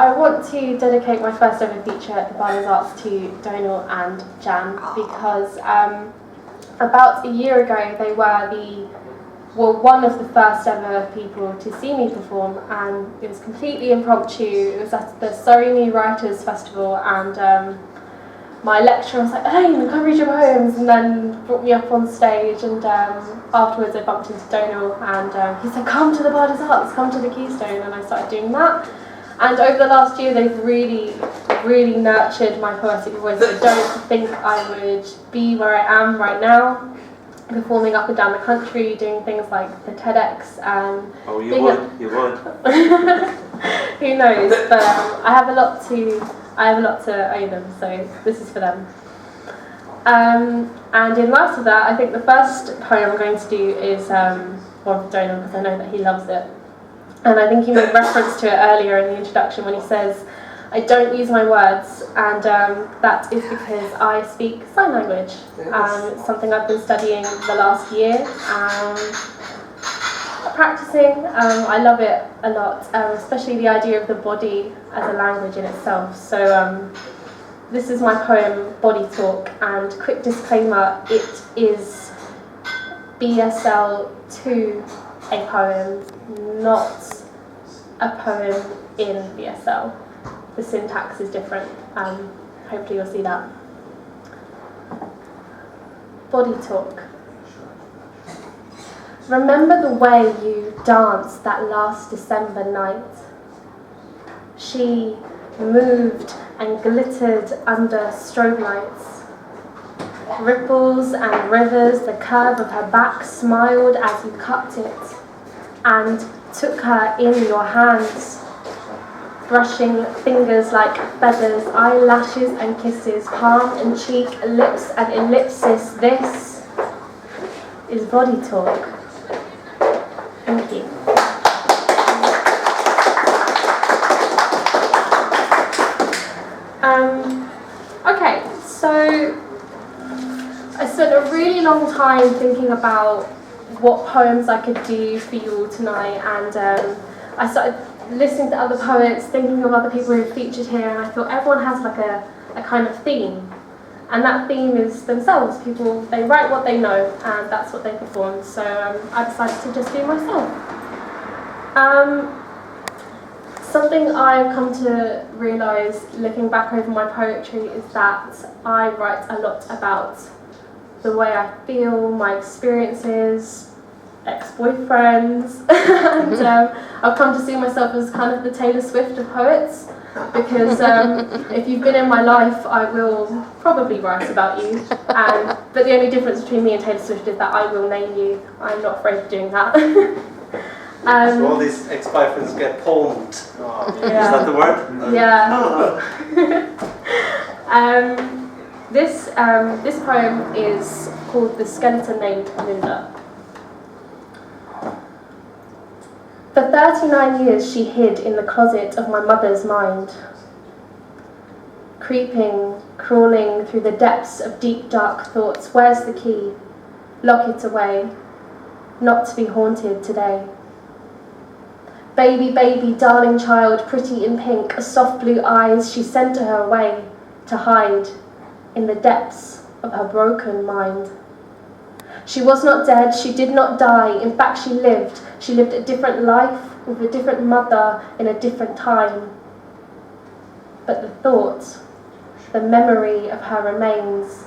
I want to dedicate my first ever feature at the Barnes Arts to Donal and Jan, because about a year ago they were one of the first ever people to see me perform, and it was completely impromptu. It was at the Surrey Writers Festival, and my lecturer was like, "Elaine, come read your poems," and then brought me up on stage, and afterwards I bumped into Donal, and he said, "Come to the Barnes Arts, come to the Keystone," and I started doing that. And over the last year they've really, really nurtured my poetic voice. I don't think I would be where I am right now, performing up and down the country, doing things like the TEDx. Oh, you would. Who knows? But I have a lot to owe them, so this is for them. And in light of that, I think the first poem I'm going to do is one for Donal, because I know that he loves it. And I think he made reference to it earlier in the introduction when he says, "I don't use my words," and that is because I speak sign language. It's something I've been studying the last year, practicing. I love it a lot, especially the idea of the body as a language in itself. So this is my poem, Body Talk, and quick disclaimer, it is BSL 2 a poem, not a poem in BSL. The syntax is different. Hopefully you'll see that. Body Talk. Remember the way you danced that last December night? She moved and glittered under strobe lights. Ripples and rivers, the curve of her back smiled as you cupped it and took her in your hands, brushing fingers like feathers, eyelashes and kisses, palm and cheek, lips and ellipsis. This is Body Talk. Thank you. Okay, so I spent a really long time thinking about what poems I could do for you all tonight, and I started listening to other poets, thinking of other people who featured here, and I thought everyone has like a kind of theme, and that theme is themselves. People, they write what they know, and that's what they perform. So I decided to just do myself. Something I've come to realise looking back over my poetry is that I write a lot about the way I feel, my experiences, ex-boyfriends, and I've come to see myself as kind of the Taylor Swift of poets, because if you've been in my life, I will probably write about you, but the only difference between me and Taylor Swift is that I will name you. I'm not afraid of doing that. So all these ex-boyfriends get poemed. Oh, yeah. Is that the word? Yeah. This poem is called The Skeleton Named Linda. For 39 years she hid in the closet of my mother's mind, creeping, crawling through the depths of deep dark thoughts. Where's the key? Lock it away, not to be haunted today. Baby, baby, darling child, pretty in pink, soft blue eyes, she sent her away to hide in the depths of her broken mind. She was not dead, she did not die, in fact she lived a different life with a different mother in a different time. But the thought, the memory of her remains,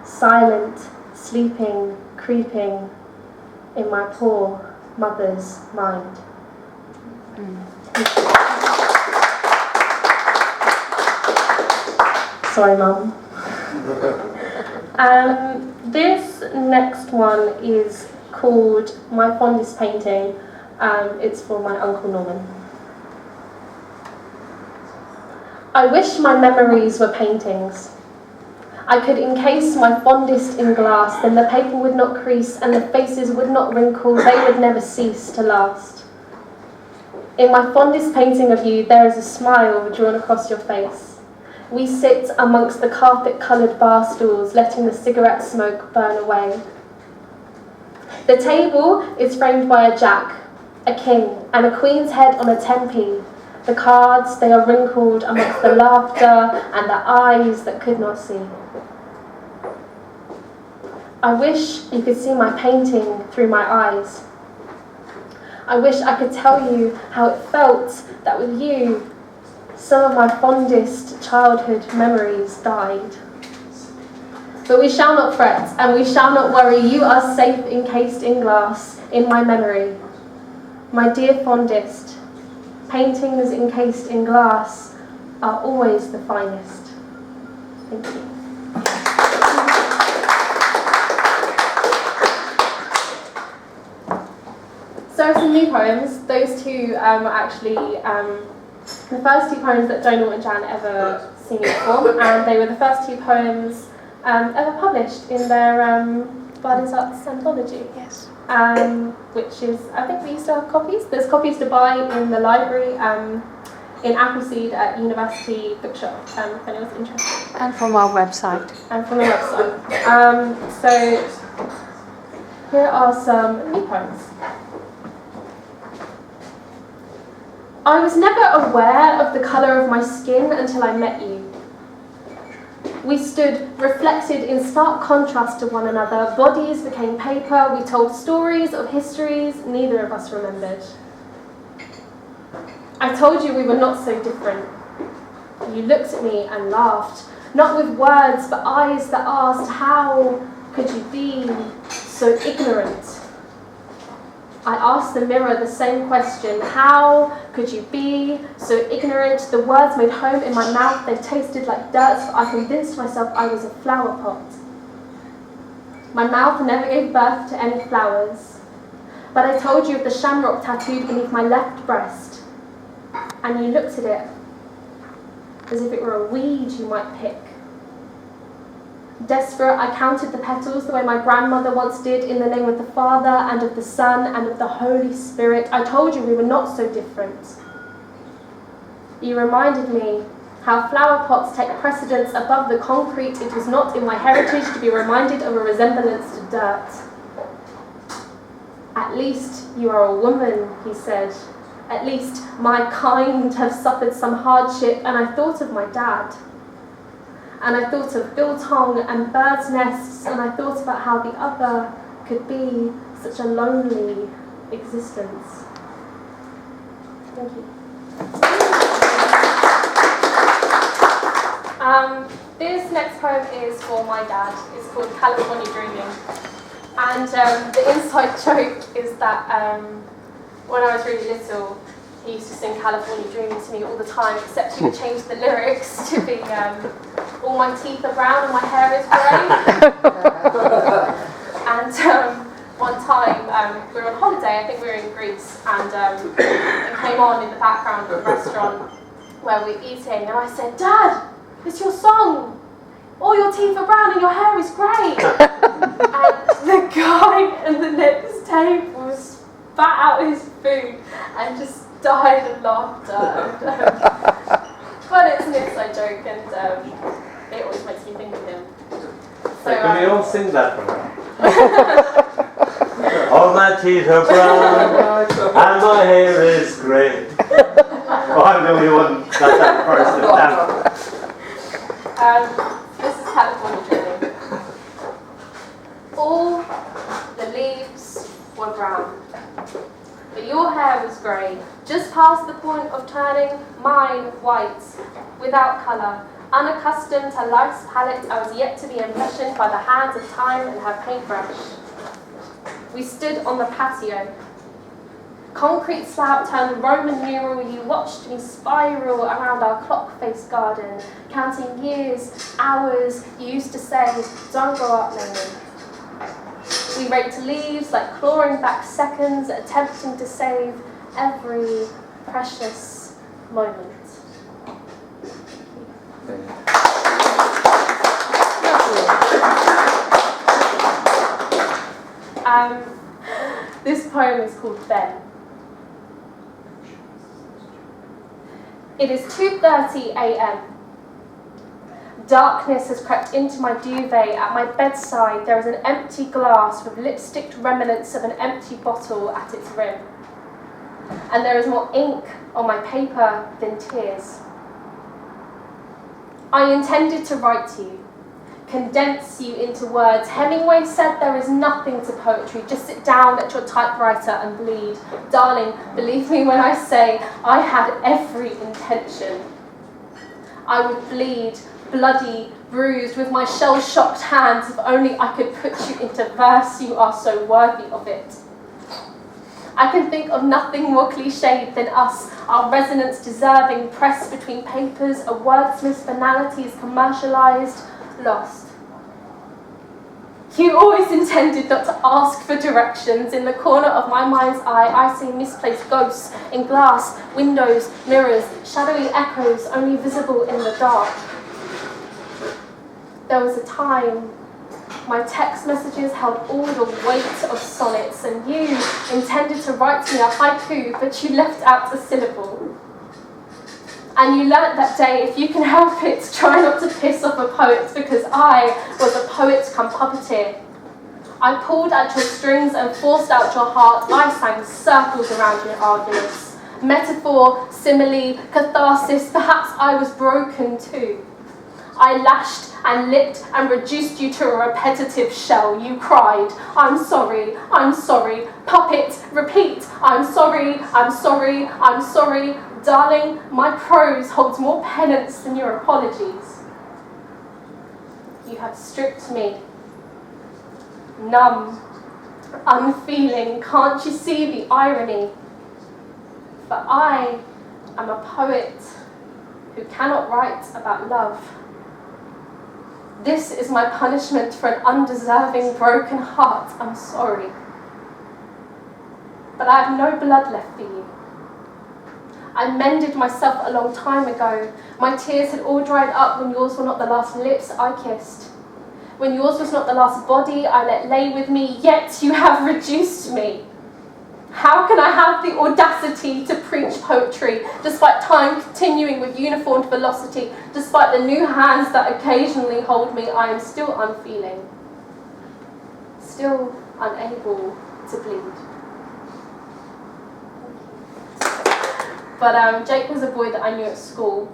silent, sleeping, creeping in my poor mother's mind. Sorry, Mum. This next one is called My Fondest Painting. It's for my Uncle Norman. I wish my memories were paintings. I could encase my fondest in glass, then the paper would not crease and the faces would not wrinkle, they would never cease to last. In my fondest painting of you, there is a smile drawn across your face. We sit amongst the carpet-coloured bar stools, letting the cigarette smoke burn away. The table is framed by a jack, a king, and a queen's head on a tempe, The cards, they are wrinkled amongst the laughter and the eyes that could not see. I wish you could see my painting through my eyes. I wish I could tell you how it felt that with you, some of my fondest childhood memories died. But we shall not fret, and we shall not worry. You are safe encased in glass, in my memory. My dear fondest, paintings encased in glass are always the finest. Thank you. So some new poems. Those two are actually the first two poems that Donal and Jan ever sing before, and they were the first two poems ever published in their Bardi's Arts anthology. Yes. Which is, I think we still have copies. There's copies to buy in the library in Appleseed at University Bookshop, if anyone's interested. And from our website. And from the website. So here are some new poems. I was never aware of the colour of my skin until I met you. We stood reflected in stark contrast to one another. Bodies became paper. We told stories of histories neither of us remembered. I told you we were not so different. You looked at me and laughed, not with words but eyes that asked, how could you be so ignorant? I asked the mirror the same question. How could you be so ignorant? The words made home in my mouth. They tasted like dirt, for I convinced myself I was a flower pot. My mouth never gave birth to any flowers. But I told you of the shamrock tattooed beneath my left breast. And you looked at it as if it were a weed you might pick. Desperate, I counted the petals the way my grandmother once did, in the name of the Father and of the Son and of the Holy Spirit. I told you we were not so different. You reminded me how flower pots take precedence above the concrete. It was not in my heritage to be reminded of a resemblance to dirt. At least you are a woman, he said. At least my kind have suffered some hardship. And I thought of my dad. And I thought of biltong and birds' nests, and I thought about how the other could be such a lonely existence. Thank you. This next poem is for my dad. It's called California Dreaming. And the inside joke is that when I was really little, he used to sing California Dreaming to me all the time, except he would change the lyrics to be all my teeth are brown and my hair is grey. And one time we were on holiday, I think we were in Greece, and it came on in the background of the restaurant where we were eating, and I said, Dad, it's your song. All your teeth are brown and your hair is grey. And the guy at the next table spat out his food and just died of laughter. But it's an inside joke, and it always makes me think of him. So, can we all sing that for him? All my teeth are brown and my hair is grey. Oh, I know you wouldn't got that first. This is California Dreaming. All the leaves were brown, but your hair was grey, just past the point of turning mine white, without colour. Unaccustomed to life's palette, I was yet to be impassioned by the hands of time and her paintbrush. We stood on the patio. Concrete slab turned Roman numeral. You watched me spiral around our clock-faced garden, counting years, hours. You used to say, don't grow up, Elaine. We raked leaves like clawing back seconds, attempting to save every precious moment. This poem is called Ben. It is 2:30 a.m. Darkness has crept into my duvet. At my bedside there is an empty glass with lipsticked remnants of an empty bottle at its rim. And there is more ink on my paper than tears. I intended to write to you, condense you into words. Hemingway said there is nothing to poetry, just sit down at your typewriter and bleed. Darling, believe me when I say I had every intention. I would bleed, bloody, bruised, with my shell-shocked hands, if only I could put you into verse. You are so worthy of it. I can think of nothing more cliched than us, our resonance deserving, pressed between papers, a wordsmith's banalities commercialised, lost. You always intended not to ask for directions. In the corner of my mind's eye, I see misplaced ghosts in glass, windows, mirrors, shadowy echoes only visible in the dark. There was a time my text messages held all the weight of sonnets, and you intended to write me a haiku, but you left out a syllable. And you learnt that day, if you can help it, try not to piss off a poet, because I was a poet come puppeteer. I pulled at your strings and forced out your heart. I sang circles around your arguments. Metaphor, simile, catharsis, perhaps I was broken too. I lashed and licked and reduced you to a repetitive shell. You cried, I'm sorry, puppet, repeat, I'm sorry, I'm sorry, I'm sorry. Darling, my prose holds more penance than your apologies. You have stripped me, numb, unfeeling. Can't you see the irony? For I am a poet who cannot write about love. This is my punishment for an undeserving, broken heart. I'm sorry. But I have no blood left for you. I mended myself a long time ago. My tears had all dried up when yours were not the last lips I kissed. When yours was not the last body I let lay with me, yet you have reduced me. How can I have the audacity to preach poetry, despite time continuing with uniformed velocity, despite the new hands that occasionally hold me? I am still unfeeling, still unable to bleed. But Jake was a boy that I knew at school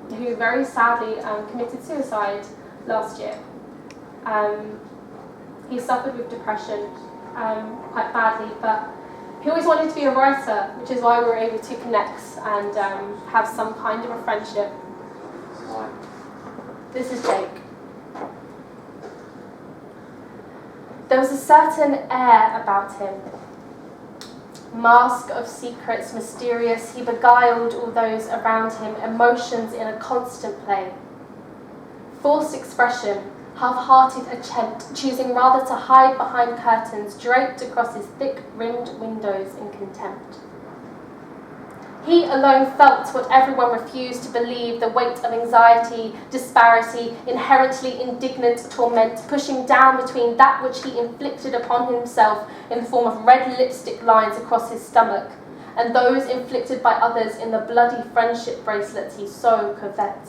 who very sadly committed suicide last year. He suffered with depression quite badly, but he always wanted to be a writer, which is why we were able to connect and have some kind of a friendship. This is Jake. There was a certain air about him. Mask of secrets, mysterious, he beguiled all those around him, emotions in a constant play. Forced expression, half-hearted attempt, choosing rather to hide behind curtains draped across his thick-rimmed windows in contempt. He alone felt what everyone refused to believe, the weight of anxiety, disparity, inherently indignant torment, pushing down between that which he inflicted upon himself in the form of red lipstick lines across his stomach, and those inflicted by others in the bloody friendship bracelets he so covet.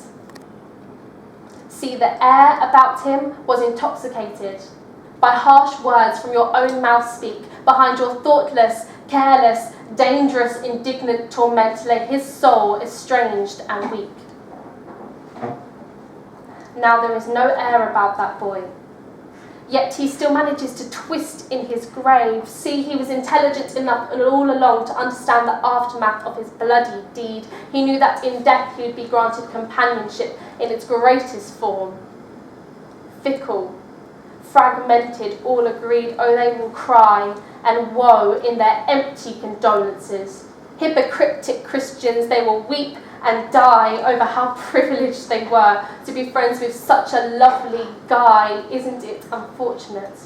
See, the air about him was intoxicated by harsh words from your own mouth speak. Behind your thoughtless, careless, dangerous, indignant torment lay his soul estranged and weak. Now there is no air about that boy. Yet he still manages to twist in his grave. See, he was intelligent enough all along to understand the aftermath of his bloody deed. He knew that in death he would be granted companionship in its greatest form. Fickle, fragmented, all agreed, oh, they will cry and woe in their empty condolences. Hypocritic Christians, they will weep and die over how privileged they were to be friends with such a lovely guy. Isn't it unfortunate?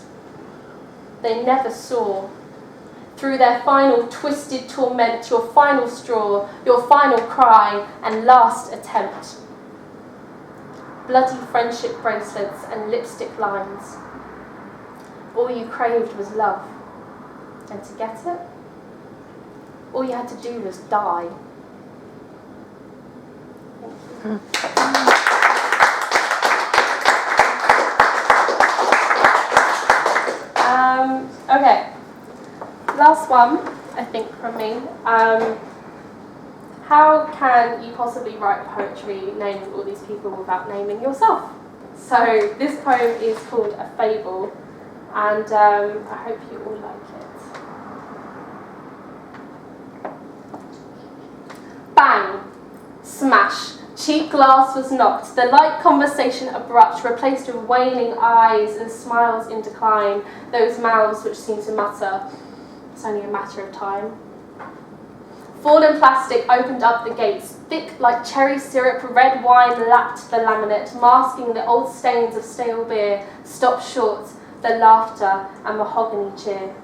They never saw, through their final twisted torment, your final straw, your final cry and last attempt. Bloody friendship bracelets and lipstick lines. All you craved was love. And to get it, all you had to do was die. Okay, last one, I think, from me. how can you possibly write poetry naming all these people without naming yourself? So this poem is called A Fable, and I hope you all like it. Bang! Smash! Cheap glass was knocked, the light conversation abrupt, replaced with waning eyes and smiles in decline, those mouths which seem to mutter, it's only a matter of time. Fallen plastic opened up the gates, thick like cherry syrup, red wine lapped the laminate, masking the old stains of stale beer, stopped short, the laughter and mahogany cheer.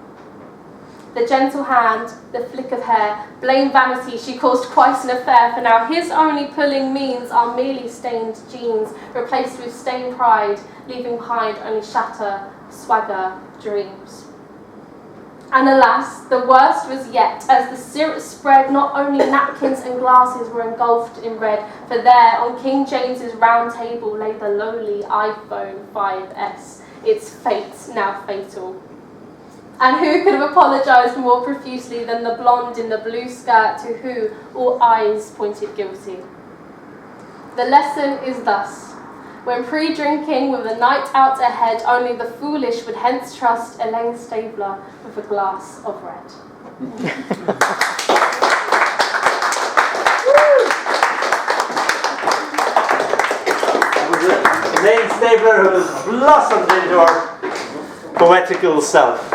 The gentle hand, the flick of hair, blame vanity, she caused quite an affair, for now his only pulling means are merely stained jeans, replaced with stained pride, leaving behind only shatter, swagger, dreams. And alas, the worst was yet, as the syrup spread, not only napkins and glasses were engulfed in red, for there, on King James's round table, lay the lowly iPhone 5S, its fate now fatal. And who could have apologised more profusely than the blonde in the blue skirt to who all eyes pointed guilty? The lesson is thus: when pre-drinking with a night out ahead, only the foolish would hence trust Elaine Stabler with a glass of red. That was Elaine Stabler, who has blossomed into our poetical self.